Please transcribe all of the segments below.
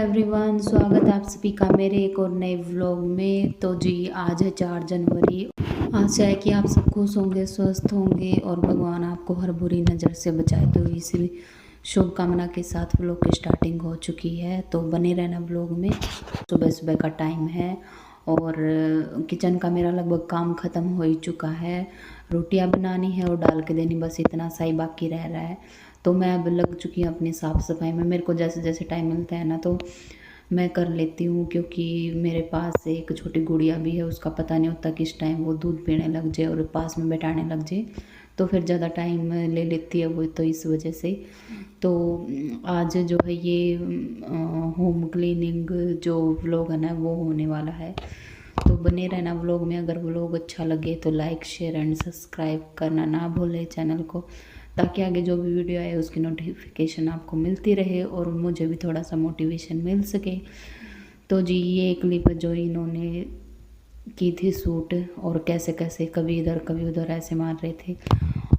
Everyone, स्वागत है आप सभी का मेरे एक और नए व्लॉग में। तो जी आज है 4 जनवरी। आशा है कि आप सब खुश होंगे, स्वस्थ होंगे और भगवान आपको हर बुरी नज़र से बचाए। तो इसी शुभकामना के साथ व्लॉग की स्टार्टिंग हो चुकी है, तो बने रहना व्लॉग में। सुबह सुबह का टाइम है और किचन का मेरा लगभग काम ख़त्म हो ही चुका है। रोटियां बनानी है और डाल के देनी, बस इतना सा ही बाकी रह रहा है। तो मैं अब लग चुकी हूँ अपनी साफ़ सफाई में। मेरे को जैसे जैसे टाइम मिलता है ना तो मैं कर लेती हूँ, क्योंकि मेरे पास एक छोटी गुड़िया भी है। उसका पता नहीं होता किस टाइम वो दूध पीने लग जाए और पास में बैठाने लग जाए, तो फिर ज़्यादा टाइम ले लेती है वो, तो इस वजह से। तो आज जो है ये होम क्लीनिंग जो व्लॉग है ना वो होने वाला है। तो बने रहना व्लॉग में। अगर व्लॉग अच्छा लगे तो लाइक शेयर एंड सब्सक्राइब करना ना भूलें चैनल को, ताकि आगे जो भी वीडियो आए उसकी नोटिफिकेशन आपको मिलती रहे और मुझे भी थोड़ा सा मोटिवेशन मिल सके। तो जी ये क्लिप जो इन्होंने की थी शूट, और कैसे कैसे कभी इधर कभी उधर ऐसे मार रहे थे,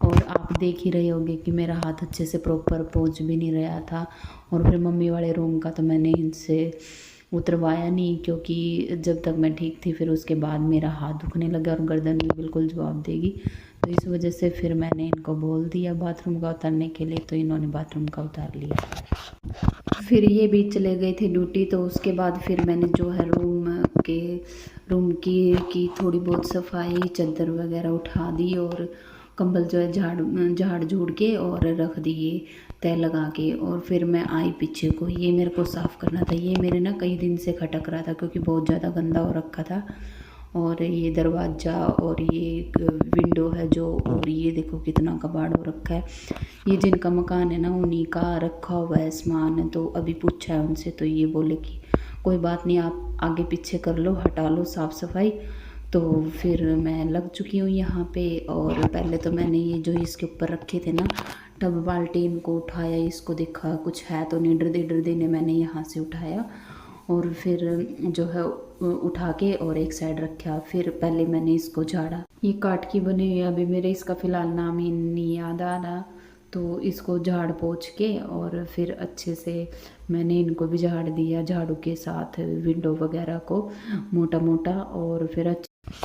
और आप देख ही रहे होंगे कि मेरा हाथ अच्छे से प्रॉपर पहुंच भी नहीं रहा था। और फिर मम्मी वाले रूम का तो मैंने इनसे उतरवाया नहीं, क्योंकि जब तक मैं ठीक थी फिर उसके बाद मेरा हाथ दुखने लगा और गर्दन भी बिल्कुल जवाब देगी। तो इस वजह से फिर मैंने इनको बोल दिया बाथरूम का उतारने के लिए, तो इन्होंने बाथरूम का उतार लिया। फिर ये भी चले गए थे ड्यूटी। तो उसके बाद फिर मैंने जो है रूम की थोड़ी बहुत सफाई, चादर वगैरह उठा दी और कंबल जो है झाड़ झूड़ के और रख दिए तय लगा के। और फिर मैं आई पीछे को, ये मेरे को साफ़ करना था। ये मेरे ना कई दिन से खटक रहा था, क्योंकि बहुत ज़्यादा गंदा हो रखा था। और ये दरवाज़ा और ये एक विंडो है जो, और ये देखो कितना कबाड़ हो रखा है। ये जिनका मकान है ना उन्हीं का रखा हुआ है सामान। तो अभी पूछा है उनसे, तो ये बोले कि कोई बात नहीं, आप आगे पीछे कर लो, हटा लो साफ़ सफाई। तो फिर मैं लग चुकी हूँ यहाँ पे। और पहले तो मैंने ये जो इसके ऊपर रखे थे ना टब बाल्टी, इनको उठाया, इसको देखा कुछ है तो नहीं, डरते ने मैंने यहाँ से उठाया और फिर जो है उठा के और एक साइड रखा। फिर पहले मैंने इसको झाड़ा। ये काठ की बनी हुई है, अभी मेरे इसका फ़िलहाल नाम ही नहीं याद आ रहा। तो इसको झाड़ पोंछ के और फिर अच्छे से मैंने इनको भी झाड़ दिया, झाड़ू के साथ विंडो वगैरह को मोटा मोटा। और फिर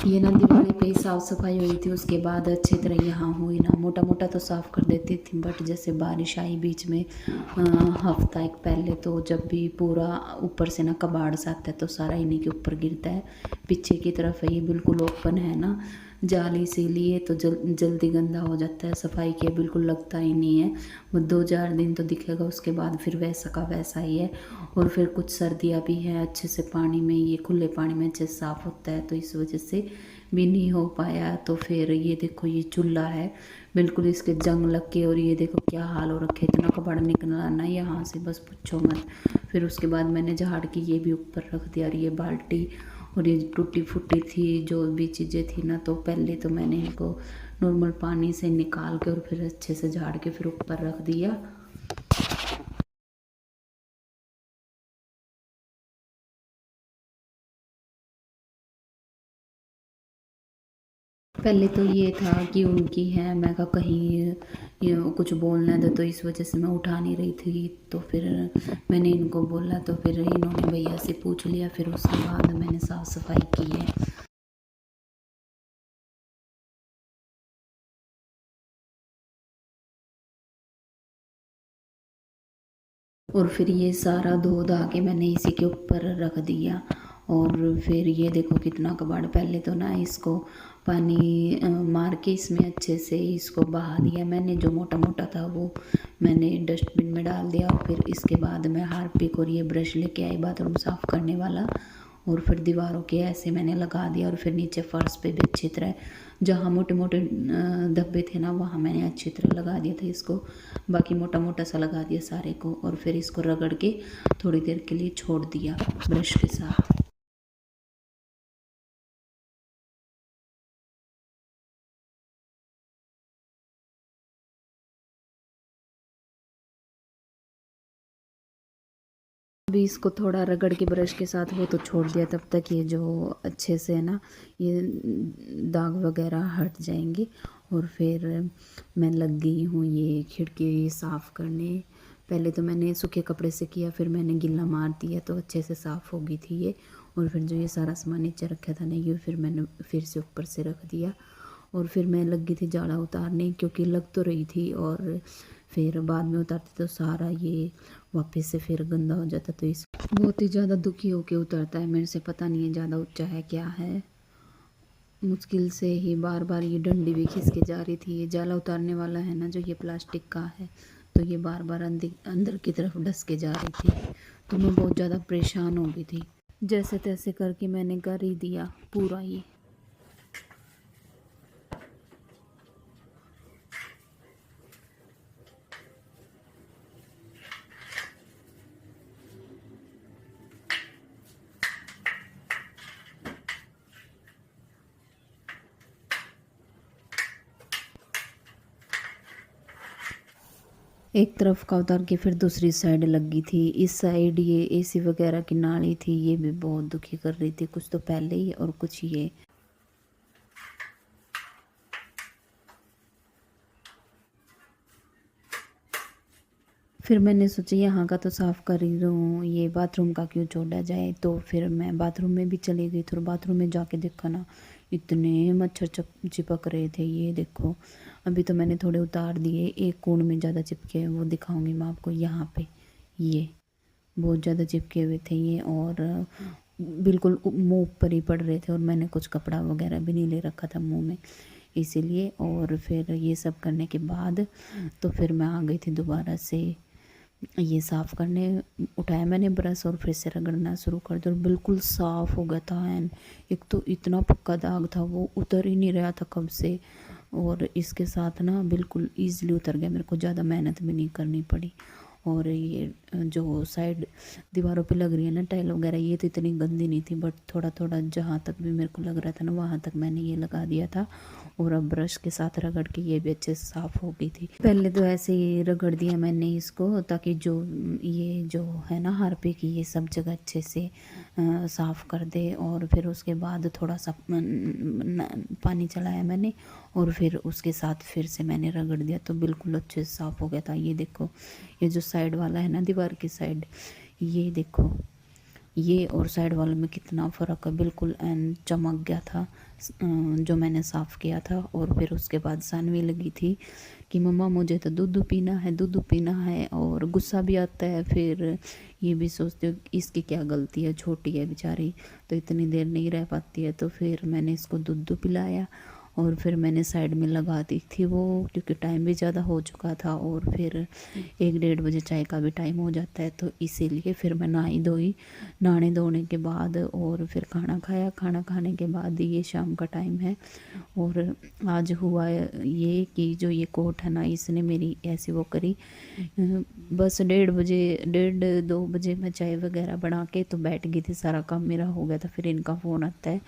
ये ना दिवाली पे ही साफ़ सफाई हुई थी, उसके बाद अच्छी तरह यहाँ हुई ना, मोटा मोटा तो साफ़ कर देती थी। बट जैसे बारिश आई बीच में हफ्ता एक पहले, तो जब भी पूरा ऊपर से ना कबाड़ सा आता है तो सारा इन्हीं के ऊपर गिरता है। पीछे की तरफ है, ये बिल्कुल ओपन है ना जाली, इसीलिए तो जल्दी गंदा हो जाता है। सफाई किया बिल्कुल लगता ही नहीं है, वो 2-4 दिन तो दिखेगा, उसके बाद फिर वैसा का वैसा ही है। और फिर कुछ सर्दियाँ भी हैं, अच्छे से पानी में, ये खुले पानी में अच्छे से साफ़ होता है, तो इस वजह से भी नहीं हो पाया। तो फिर ये देखो ये चूल्हा है, बिल्कुल इसके जंग लग के, और ये देखो क्या हाल हो रखे, इतना कबाड़ निकलना ना यहाँ से, बस पूछो मत। फिर उसके बाद मैंने झाड़ के ये भी ऊपर रख दिया। और ये बाल्टी और ये टूटी फूटी थी जो भी चीज़ें थी ना, तो पहले तो मैंने इनको नॉर्मल पानी से निकाल के और फिर अच्छे से झाड़ के फिर ऊपर रख दिया। पहले तो ये था कि उनकी है, मैं कहा कहीं ये कुछ बोलना था, तो इस वजह से मैं उठा नहीं रही थी। तो फिर मैंने इनको बोला, तो फिर इन्होंने भैया से पूछ लिया, फिर उसके बाद मैंने साफ़ सफाई की है। और फिर ये सारा धो धा के मैंने इसी के ऊपर रख दिया। और फिर ये देखो कितना कबाड़। पहले तो ना इसको पानी मार के इसमें अच्छे से इसको बहा दिया मैंने, जो मोटा मोटा था वो मैंने डस्टबिन में डाल दिया। और फिर इसके बाद मैं हार्पिक और ये ब्रश लेके आई बाथरूम साफ़ करने वाला, और फिर दीवारों के ऐसे मैंने लगा दिया। और फिर नीचे फर्श पे भी अच्छी तरह, जहाँ मोटे मोटे धब्बे थे ना वहाँ मैंने अच्छी तरह लगा दिया था इसको, बाकी मोटा मोटा सा लगा दिया सारे को। और फिर इसको रगड़ के थोड़ी देर के लिए छोड़ दिया ब्रश के साथ। अभी इसको थोड़ा रगड़ के ब्रश के साथ वो तो छोड़ दिया, तब तक ये जो अच्छे से ना ये दाग वगैरह हट जाएंगे। और फिर मैं लग गई हूँ ये खिड़की साफ़ करने। पहले तो मैंने सूखे कपड़े से किया, फिर मैंने गिल्ला मार दिया तो अच्छे से साफ़ हो गई थी ये। और फिर जो ये सारा सामान नीचे रखा था ना, ये फिर मैंने फिर से ऊपर से रख दिया। और फिर मैं लगी थी जाड़ा उतारने, क्योंकि लग तो रही थी और फिर बाद में उतारती तो सारा ये वापस से फिर गंदा हो जाता। तो इस बहुत ही ज़्यादा दुखी होके उतरता है मेरे से, पता नहीं है ज़्यादा ऊंचा है क्या है। मुश्किल से ही बार बार ये डंडी भी खिसके जा रही थी। ये जाला उतारने वाला है ना जो, ये प्लास्टिक का है, तो ये बार बार अंदर की तरफ डस के जा रही थी। तो मैं बहुत ज़्यादा परेशान हो गई थी। जैसे तैसे करके मैंने कर ही दिया पूरा ये। एक तरफ का उतार के फिर दूसरी साइड लगी थी। इस साइड ये एसी वगैरह की नाली थी, ये भी बहुत दुखी कर रही थी, कुछ तो पहले ही और कुछ ये। फिर मैंने सोचा यहाँ का तो साफ़ कर ही दूँ, ये बाथरूम का क्यों छोड़ा जाए। तो फिर मैं बाथरूम में भी चली गई। थोड़ा बाथरूम में जाके देखा ना, इतने मच्छर चिपक रहे थे। ये देखो, अभी तो मैंने थोड़े उतार दिए, एक कोण में ज़्यादा चिपके हैं, वो दिखाऊंगी मैं आपको। यहाँ पे ये बहुत ज़्यादा चिपके हुए थे ये, और बिल्कुल मुँह पर ही पड़ रहे थे। और मैंने कुछ कपड़ा वगैरह भी नहीं ले रखा था मुँह में, इसीलिए। और फिर ये सब करने के बाद तो फिर मैं आ गई थी दोबारा से ये साफ़ करने। उठाया मैंने ब्रश और फिर से रगड़ना शुरू कर दिया, और बिल्कुल साफ़ हो गया था एन। एक तो इतना पक्का दाग था, वो उतर ही नहीं रहा था कब से। और इसके साथ ना बिल्कुल ईज़िली उतर गया, मेरे को ज़्यादा मेहनत भी नहीं करनी पड़ी। और ये जो साइड दीवारों पे लग रही है ना टाइल वगैरह, ये तो इतनी गंदी नहीं थी, बट थोड़ा थोड़ा जहाँ तक भी मेरे को लग रहा था ना, वहाँ तक मैंने ये लगा दिया था। और अब ब्रश के साथ रगड़ के ये भी अच्छे से साफ़ हो गई थी। पहले तो ऐसे ही रगड़ दिया मैंने इसको, ताकि जो ये जो है ना हारपिक की, ये सब जगह अच्छे से साफ़ कर दे। और फिर उसके बाद थोड़ा सा पानी चलाया मैंने, और फिर उसके साथ फिर से मैंने रगड़ दिया, तो बिल्कुल अच्छे से साफ़ हो गया था। ये देखो, ये जो साइड वाला है ना दीवार की साइड, ये देखो, ये और साइड वाले में कितना फ़र्क है, बिल्कुल एन चमक गया था जो मैंने साफ़ किया था। और फिर उसके बाद सानवी लगी थी कि मम्मा मुझे तो दूध पीना है, दूध पीना है। और गुस्सा भी आता है, फिर ये भी सोचती हूँ इसकी क्या गलती है, छोटी है बेचारी, तो इतनी देर नहीं रह पाती है। तो फिर मैंने इसको दूध पिलाया, और फिर मैंने साइड में लगा दी थी वो, क्योंकि टाइम भी ज़्यादा हो चुका था। और फिर 1-1:30 बजे चाय का भी टाइम हो जाता है, तो इसीलिए फिर मैं नहाई धोई। नहाने धोने के बाद और फिर खाना खाया। खाना खाने के बाद ये शाम का टाइम है। और आज हुआ ये कि जो ये कोट है ना, इसने मेरी ऐसी वो करी। बस 1:30 बजे 1:30-2 बजे मैं चाय वगैरह बना के तो बैठ गई थी, सारा काम मेरा हो गया था। फिर इनका फ़ोन आता है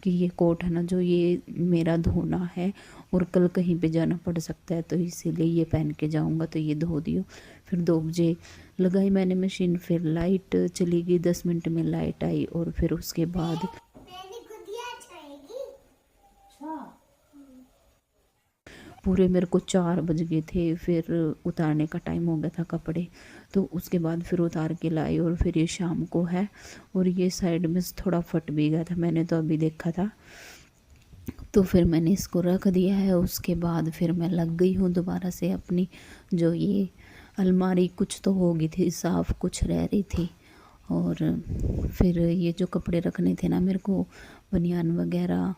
कि ये कोट है ना जो, ये मेरा धोना है और कल कहीं पे जाना पड़ सकता है, तो इसीलिए ये पहन के जाऊंगा, तो ये धो दियो। फिर 2 बजे लगाई मैंने मशीन, फिर लाइट चली गई, 10 मिनट में लाइट आई। और फिर उसके बाद पूरे मेरे को 4 बज गए थे। फिर उतारने का टाइम हो गया था कपड़े, तो उसके बाद फिर उतार के लाई। और फिर ये शाम को है, और ये साइड में थोड़ा फट भी गया था, मैंने तो अभी देखा था। तो फिर मैंने इसको रख दिया है। उसके बाद फिर मैं लग गई हूँ दोबारा से अपनी जो ये अलमारी, कुछ तो हो गई थी साफ़, कुछ रह रही थी। और फिर ये जो कपड़े रखने थे ना मेरे को, बनियान वगैरह,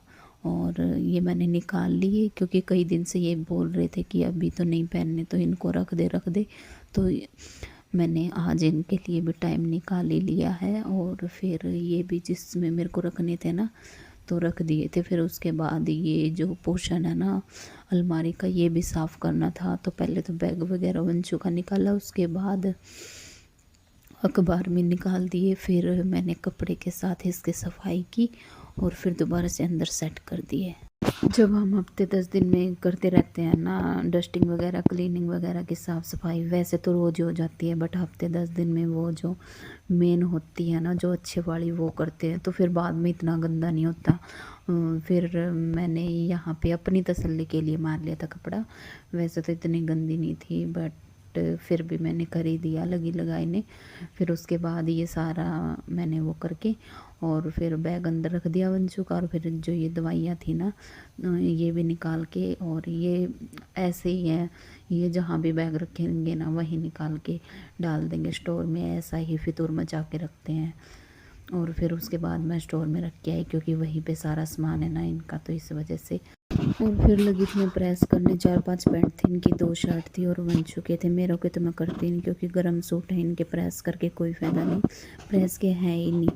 और ये मैंने निकाल लिए, क्योंकि कई दिन से ये बोल रहे थे कि अभी तो नहीं पहनने, तो इनको रख दे। तो मैंने आज इनके लिए भी टाइम निकाल ही लिया है। और फिर ये भी जिसमें मेरे को रखने थे ना, तो रख दिए थे। फिर उसके बाद ये जो पोर्शन है ना अलमारी का, ये भी साफ़ करना था। तो पहले तो बैग वगैरह वंशु का निकाला, उसके बाद अखबार में निकाल दिए। फिर मैंने कपड़े के साथ इसकी सफाई की, और फिर दोबारा से अंदर सेट कर दिए। जब हम हफ्ते 10 दिन में करते रहते हैं ना डस्टिंग वगैरह, क्लीनिंग वगैरह की साफ़ सफाई, वैसे तो रोज़ हो जाती है, बट हफ्ते 10 दिन में वो जो मेन होती है ना, जो अच्छे वाली, वो करते हैं, तो फिर बाद में इतना गंदा नहीं होता। फिर मैंने यहाँ पे अपनी तसल्ली के लिए मार लिया था कपड़ा, वैसे तो इतनी गंदी नहीं थी, बट बट फिर भी मैंने कर ही दिया लगी लगाई ने। फिर उसके बाद ये सारा मैंने वो करके और फिर बैग अंदर रख दिया वंशु का, और फिर जो ये दवाइयाँ थी ना ये भी निकाल के, और ये ऐसे ही है, ये जहाँ भी बैग रखेंगे ना वहीं निकाल के डाल देंगे स्टोर में, ऐसा ही फितूर मचा के रखते हैं। और फिर उसके बाद मैं स्टोर में रख के आई क्योंकि वहीं पे सारा सामान है ना इनका, तो इस वजह से। और फिर लगी थी मैं प्रेस करने, 4-5 पैंट थी इनकी, 2 शर्ट थी और वंशु के थे। मेरों के तो मैं करती नहीं क्योंकि गर्म सूट है, इनके प्रेस करके कोई फ़ायदा नहीं, प्रेस के हैं ही नहीं।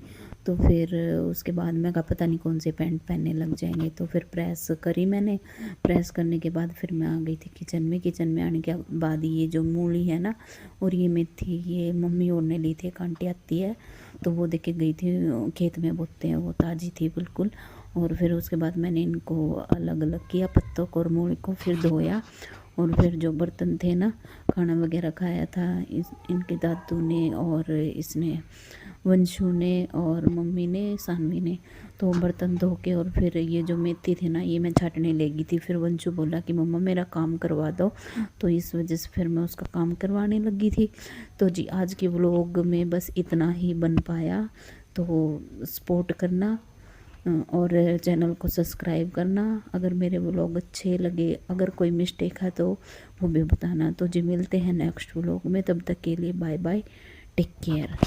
तो फिर उसके बाद मैं कहा पता नहीं कौन से पैंट पहनने लग जाएंगे, तो फिर प्रेस करी मैंने। प्रेस करने के बाद फिर मैं आ गई थी किचन में। किचन में आने के बाद ये जो मूली है ना और ये मेथी, ये मम्मी और ने ली थी, एक आंटी आती है तो वो देके गई थी, खेत में बोते हैं, वो ताज़ी थी बिल्कुल। और फिर उसके बाद मैंने इनको अलग अलग किया, पत्तों को और मूली को, फिर धोया। और फिर जो बर्तन थे ना, खाना वगैरह खाया था इनके दादू ने और इसने, वंशु ने और मम्मी ने, सानवी ने। तो बर्तन धो के और फिर ये जो मेथी थी ना ये मैं छाटने लगी थी। फिर वंशु बोला कि मम्मा मेरा काम करवा दो, तो इस वजह से फिर मैं उसका काम करवाने लगी थी। तो जी आज के व्लॉग में बस इतना ही बन पाया, तो सपोर्ट करना और चैनल को सब्सक्राइब करना। अगर मेरे व्लॉग अच्छे लगे, अगर कोई मिस्टेक है तो वो भी बताना। तो जी मिलते हैं नेक्स्ट व्लॉग में, तब तक के लिए बाय बाय, टेक केयर।